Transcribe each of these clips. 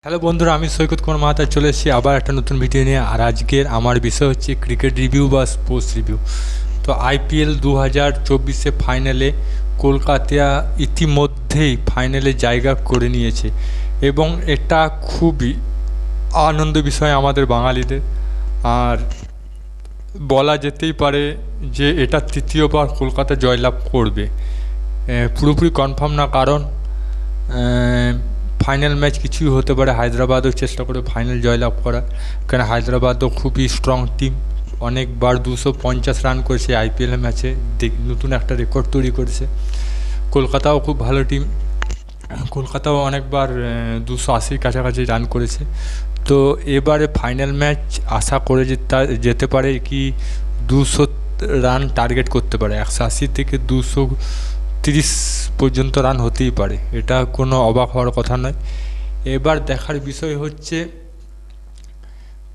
Hello বন্ধুরা, আমি সৈকত কুমার মাহাতা চলে এসেছি আবার একটা নতুন ভিডিও নিয়ে। আর আজকের আমার বিষয় হচ্ছে ক্রিকেট রিভিউ বা স্পোর্টস রিভিউ। তো আইপিএল 2024 ফাইনালে কলকাতা ইতিমধ্যেই ফাইনালে জায়গা করে নিয়েছে এবং এটা খুবই আনন্দ বিষয় আমাদের বাঙালিদের। আর বলা যেতেই পারে যে এটা তৃতীয়বার কলকাতা জয়লাভ করবে। পুরোপুরি কনফার্ম না, কারণ ফাইনাল ম্যাচ কিছুই হতে পারে। হায়দ্রাবাদও চেষ্টা করে ফাইনাল জয়লাভ করার, কারণ হায়দ্রাবাদও খুবই স্ট্রং টিম। অনেকবার 250 রান করেছে আইপিএল ম্যাচে, নতুন একটা রেকর্ড তৈরি করেছে। কলকাতাও খুব ভালো টিম, কলকাতাও অনেকবার 280 কাছাকাছি রান করেছে। তো এবারে ফাইনাল ম্যাচ আশা করে যেতে পারে কি 200 রান টার্গেট করতে পারে। 180 থেকে 230 পর্যন্ত রান হতেই পারে, এটা কোনো অবাক হওয়ার কথা নয়। এবার দেখার বিষয় হচ্ছে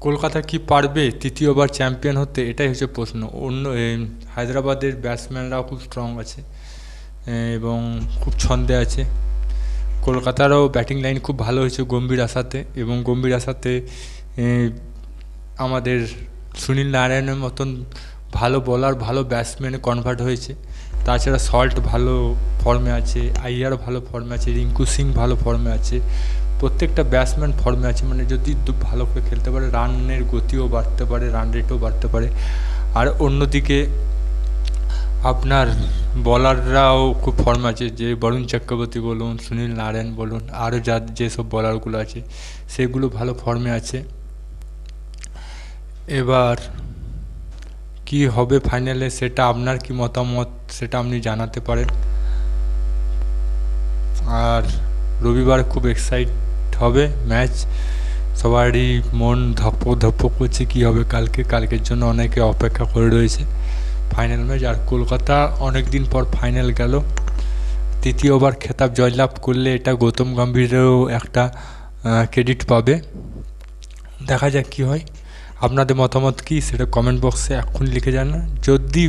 কলকাতা কি পারবে তৃতীয়বার চ্যাম্পিয়ন হতে, এটাই হচ্ছে প্রশ্ন। হায়দ্রাবাদের ব্যাটসম্যানরাও খুব স্ট্রং আছে এবং খুব ছন্দে আছে। কলকাতারও ব্যাটিং লাইন খুব ভালো হয়েছে গম্ভীর আশাতে, এবং গম্ভীর আশাতে আমাদের সুনীল নারায়ণের মতন ভালো বোলার ভালো ব্যাটসম্যানে কনভার্ট হয়েছে। তাছাড়া সল্ট ভালো ফর্মে আছে, আইয়ার ভালো ফর্মে আছে, রিঙ্কু সিং ভালো ফর্মে আছে, প্রত্যেকটা ব্যাটসম্যান ফর্মে আছে। মানে যদি ভালো করে খেলতে পারে রানের গতিও বাড়তে পারে, রান রেটও বাড়তে পারে। আর অন্যদিকে আপনার বলাররাও খুব ফর্মে আছে, যে বরুণ চক্রবর্তী বলুন, সুনীল নারায়ণ বলুন, আরও যেসব বলারগুলো আছে সেগুলো ভালো ফর্মে আছে। এবার কি হবে ফাইনালে, সেটা আপনার কি মতামত সেটা আপনি জানাতে পারেন। আর রবিবার খুব এক্সাইট হবে ম্যাচ, সবারই মন ধপ্পক ধপ্পক করছে কী হবে কালকের জন্য অনেকে অপেক্ষা করে রয়েছে ফাইনাল ম্যাচ। আর কলকাতা অনেক দিন পর ফাইনাল গেল, তৃতীয়বার খেতাব জয়লাভ করলে এটা গৌতম গম্ভীরেও একটা ক্রেডিট পাবে। দেখা যাক কী হয়। আপনাদের মতামত কী সেটা কমেন্ট বক্সে এখন লিখে জানান। যদি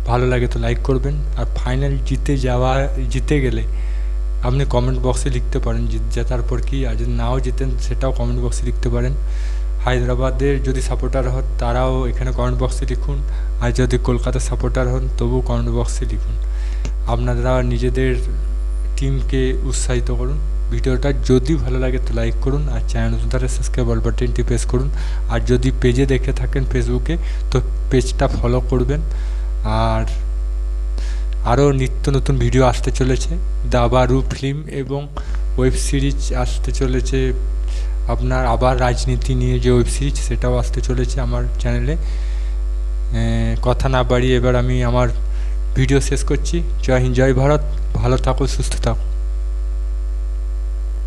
ভালো লাগে তো লাইক করবেন। আর ফাইনাল জিতে গেলে আপনি কমেন্ট বক্সে লিখতে পারেন জেতার পর কি, আর যদি নাও জেতেন সেটাও কমেন্ট বক্সে লিখতে পারেন। হায়দ্রাবাদের যদি সাপোর্টার হন তারাও এখানে কমেন্ট বক্সে লিখুন, আর যদি কলকাতার সাপোর্টার হন তবুও কমেন্ট বক্সে লিখুন। আপনারা নিজেদের টিমকে উৎসাহিত করুন। ভিডিওটা যদি ভালো লাগে তো লাইক করুন, আর চ্যানেল নতুন তাহলে সাবস্ক্রাইব বাটনটি প্রেস করুন। আর যদি পেজে দেখে থাকেন ফেসবুকে তো পেজটা ফলো করবেন। আর আরও নিত্য নতুন ভিডিও আসতে চলেছে, দাবারু ফিল্ম এবং ওয়েব সিরিজ আসতে চলেছে। আপনার আবার রাজনীতি নিয়ে যে ওয়েব সিরিজ সেটাও আসতে চলেছে আমার চ্যানেলে। কথা না বাড়িয়ে এবার আমি আমার ভিডিও শেষ করছি। জয় হিন্দ, জয় ভারত, ভালো থাকো, সুস্থ থাকো।